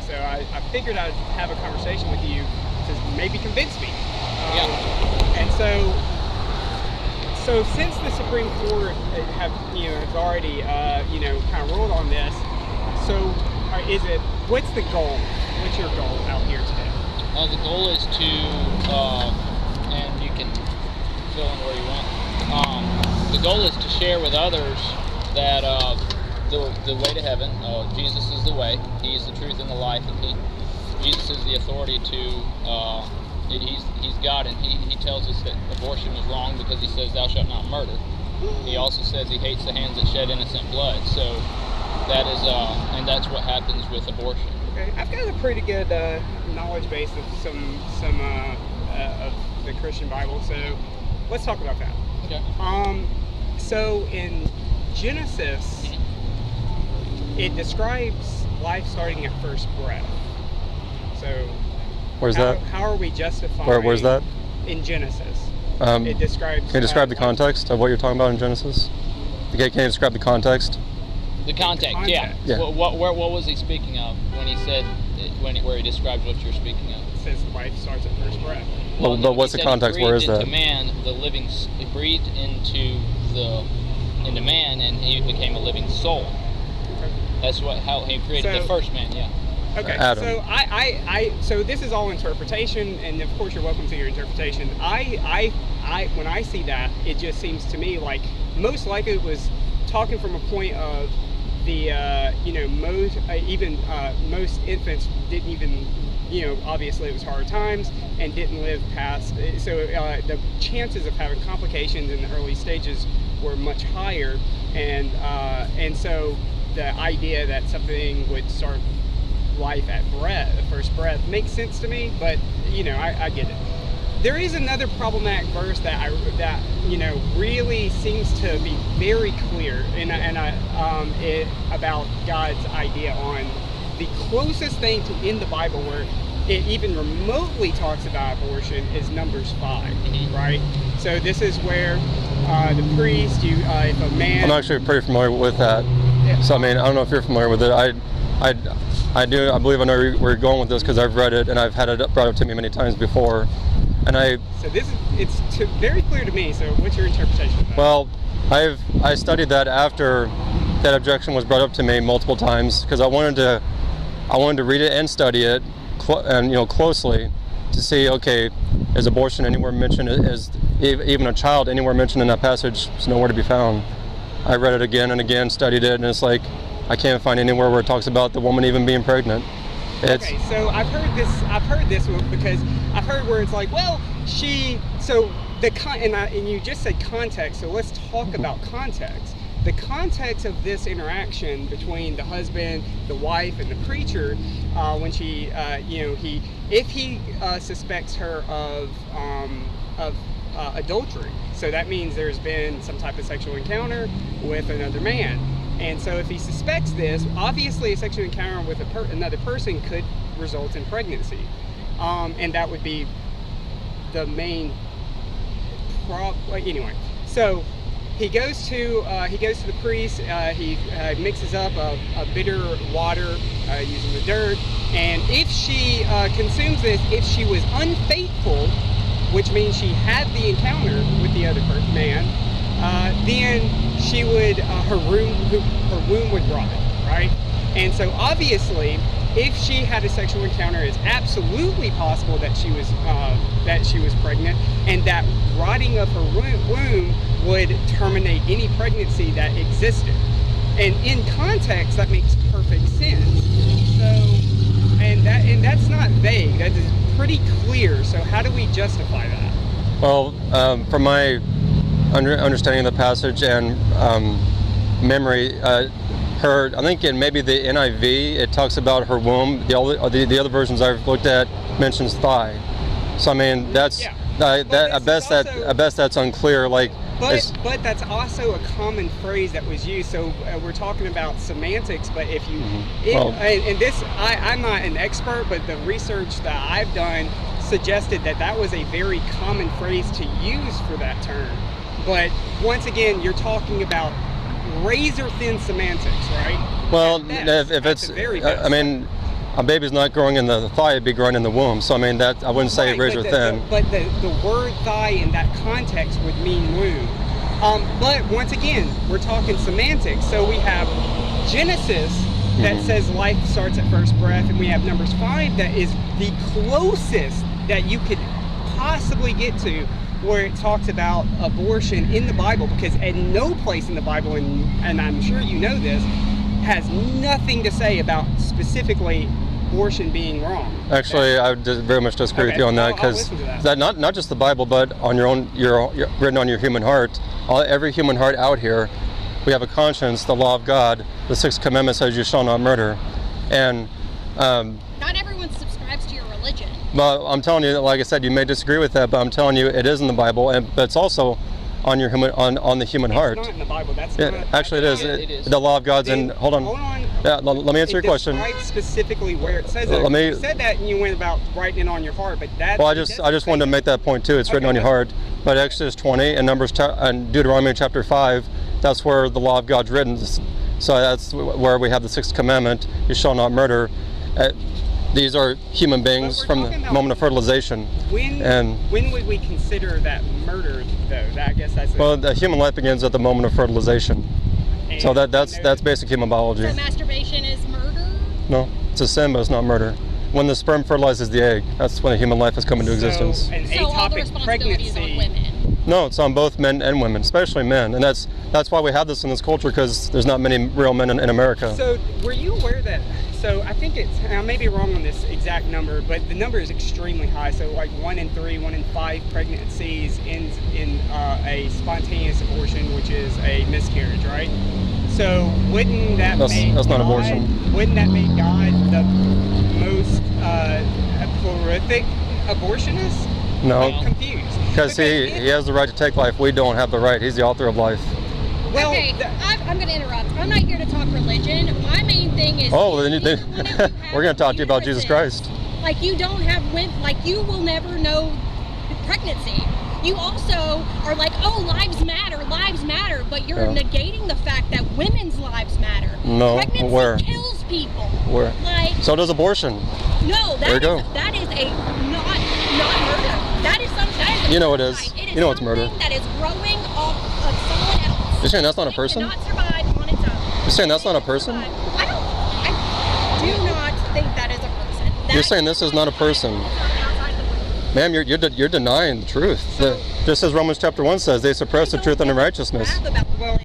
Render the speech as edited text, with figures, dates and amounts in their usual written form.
So I figured I'd have a conversation with you to maybe convince me. And so since the Supreme Court has already kind of ruled on this, so what's the goal? What's your goal out here today? The goal is to, and you can fill in where you want. The goal is to share with others that the way to heaven, Jesus is the way. He is the truth and the life, and Jesus is the authority to. He's God, and he tells us that abortion is wrong because he says thou shalt not murder. He also says he hates the hands that shed innocent blood. So that is, and that's what happens with abortion. Okay, I've got a pretty good knowledge base of some of the Christian Bible. So let's talk about that. Okay. So in Genesis, it describes life starting at first breath. So where's that? How are we justifying? Where's that? In Genesis. It describes. Can you describe the context of what you're talking about in Genesis? Can you describe the context? The context, yeah. What was he speaking of when he said where he describes what you're speaking of? It says life starts at first breath. Well, what's the context? Where is that? He breathed into man, and he became a living soul. Okay. That's how he created the first man. Yeah. Okay. Adam. So so this is all interpretation, and of course you're welcome to your interpretation. When I see that, it just seems to me like most likely it was talking from a point of the most infants didn't even, obviously it was hard times and didn't live past, so the chances of having complications in the early stages were much higher, and so the idea that something would start life at first breath makes sense to me, but I get it. There is another problematic verse that really seems to be very clear, about God's idea on the closest thing to in the Bible where it even remotely talks about abortion is Numbers 5, right? So this is where the priest, if a man. I'm actually pretty familiar with that. Yeah. So I don't know if you're familiar with it. I believe I know where you're going with this because I've read it and I've had it brought up to me many times before. So it's very clear to me. So what's your interpretation of that? Well, I studied that after that objection was brought up to me multiple times because I wanted to read it and study it closely to see, okay, is abortion anywhere mentioned? Is even a child anywhere mentioned in that passage? It's nowhere to be found. I read it again and again, studied it, and it's like I can't find anywhere where it talks about the woman even being pregnant. Okay, so I've heard this because I've heard where it's like, well, and you just said context, so let's talk about context. The context of this interaction between the husband, the wife, and the preacher, when she, if he suspects her of adultery, so that means there's been some type of sexual encounter with another man. And so if he suspects this, obviously a sexual encounter with another person could result in pregnancy. And that would be the main anyway. So he goes to the priest, he mixes up a bitter water using the dirt, and if she consumes this, if she was unfaithful, which means she had the encounter with the other man, then she would her womb would rot, right? And so obviously, if she had a sexual encounter, it's absolutely possible that she was pregnant, and that rotting of her womb would terminate any pregnancy that existed. And in context, that makes perfect sense. So, and that's not vague. That is pretty clear. So how do we justify that? Well, from my understanding of the passage and memory, I think in maybe the NIV it talks about her womb. The other versions I've looked at mentions thigh. So that's I bet that's unclear. But that's also a common phrase that was used. So we're talking about semantics. But if you, I'm not an expert, but the research that I've done suggested that was a very common phrase to use for that term. But once again, you're talking about razor thin semantics, right? Well, if it's, a baby's not growing in the thigh; it'd be growing in the womb. So I mean, that I wouldn't say Right, razor thin. but the word thigh in that context would mean womb. But once again, we're talking semantics. So we have Genesis that says life starts at first breath, and we have Numbers 5 that is the closest that you could possibly get to where it talks about abortion in the Bible, because at no place in the Bible, and I'm sure you know this, has nothing to say about specifically abortion being wrong. Actually, I would very much disagree with you on that, because that not just the Bible, but on your own, you're written on your human heart. Every human heart out here, we have a conscience, the law of God. The 6th commandment says you shall not murder, and not everyone subscribes to your religion. well, I'm telling you, like I said, you may disagree with that, but I'm telling you, it is in the Bible, but it's also on your human on the human heart. It's not in the Bible. That's Yeah, not, actually, it is. The law of God's in. Hold on. Hold on. Yeah, let me answer your question. It describes specifically where it says it. Let me- You said that and you went about writing it on your heart, but that. Well, I just wanted to make that point too. It's written on your heart. But Exodus 20 and and Deuteronomy chapter 5, that's where the law of God's written. So that's where we have the 6th commandment: you shall not murder. These are human beings from the moment of fertilization. When would we consider that murder, though? I guess that's. Well, the human life begins at the moment of fertilization. So that's basic human biology. So masturbation is murder? No, it's a sin, but it's not murder. When the sperm fertilizes the egg, that's when a human life has come into existence. So an So all the atopic responsibility is on pregnancy. women. No, it's on both men and women, especially men, and that's why we have this in this culture, because there's not many real men in America. So were you aware that? So I think it's. I may be wrong on this exact number, but the number is extremely high. So like 1 in 3, 1 in 5 pregnancies ends in a spontaneous abortion, which is a miscarriage, right? So wouldn't that make that's not God, abortion. Wouldn't that make God the most horrific abortionist? No, I'm confused. because he has the right to take life. We don't have the right. He's the author of life. Well, Okay, I'm going to interrupt. I'm not here to talk religion. My main thing is. Oh, then we're going to talk to you about Jesus Christ. Like, you don't have women. Like, you will never know pregnancy. You also are like, oh, lives matter, but you're negating the fact that women's lives matter. No, pregnancy where? kills people. Where? Like, So does abortion. no, There you go. that is a not murder. That is something. That is a You know it is. genocide. It is You know it's murder. something that is growing off of someone else. You're saying that's not a It person? cannot survive on its own. You're saying that's not a person? I do not think that is a person. You're saying this is not a person. Ma'am, you're denying the truth. Just as Romans chapter 1 says, they suppress the truth and unrighteousness. About